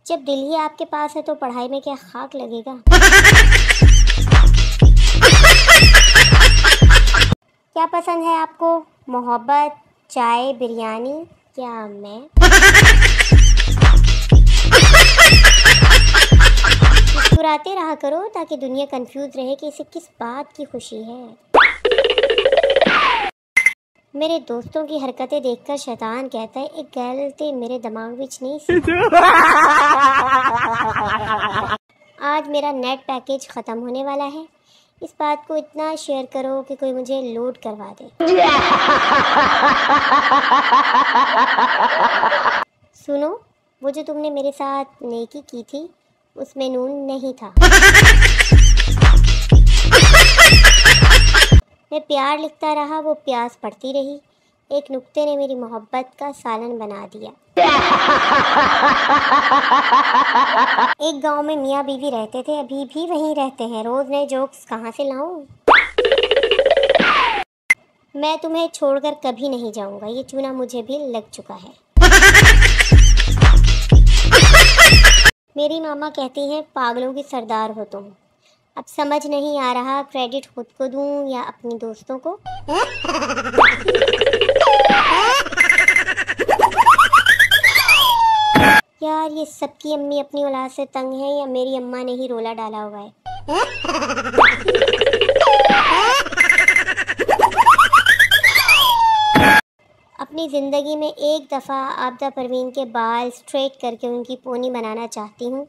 जब दिल ही आपके पास है तो पढ़ाई में क्या खाक लगेगा। क्या पसंद है आपको, मोहब्बत, चाय, बिरयानी या मैं? मुस्कुराते रहा करो ताकि दुनिया कंफ्यूज रहे कि इसे किस बात की खुशी है। मेरे दोस्तों की हरकतें देखकर शैतान कहता है एक गलती मेरे दिमाग विच नहीं सी। आज मेरा नेट पैकेज ख़त्म होने वाला है। इस बात को इतना शेयर करो कि कोई मुझे लोड करवा दे। सुनो, वो जो तुमने मेरे साथ नेकी की थी उसमें नून नहीं था। मैं प्यार लिखता रहा, वो प्यास पड़ती रही। एक नुक्ते ने मेरी मोहब्बत का सालन बना दिया। एक गांव में मियाँ बीवी रहते थे, अभी भी वहीं रहते हैं। रोज नए जोक्स कहाँ से लाऊं? मैं तुम्हें छोड़कर कभी नहीं जाऊंगा, ये चूना मुझे भी लग चुका है। मेरी मामा कहती हैं पागलों की सरदार हो तुम। अब समझ नहीं आ रहा क्रेडिट खुद को दूं या अपनी दोस्तों को। यार ये सबकी अम्मी अपनी औलाद से तंग है या मेरी अम्मा ने ही रोला डाला हुआ है। अपनी ज़िंदगी में एक दफ़ा आबदा परवीन के बाल स्ट्रेट करके उनकी पोनी बनाना चाहती हूँ।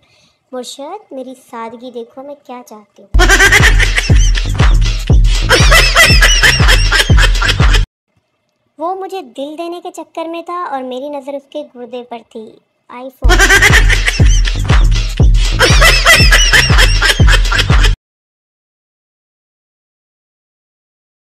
मुर्शद, मेरी सादगी देखो, मैं क्या चाहती हूँ। वो मुझे दिल देने के चक्कर में था और मेरी नज़र उसके गुर्दे पर थी। आईफोन।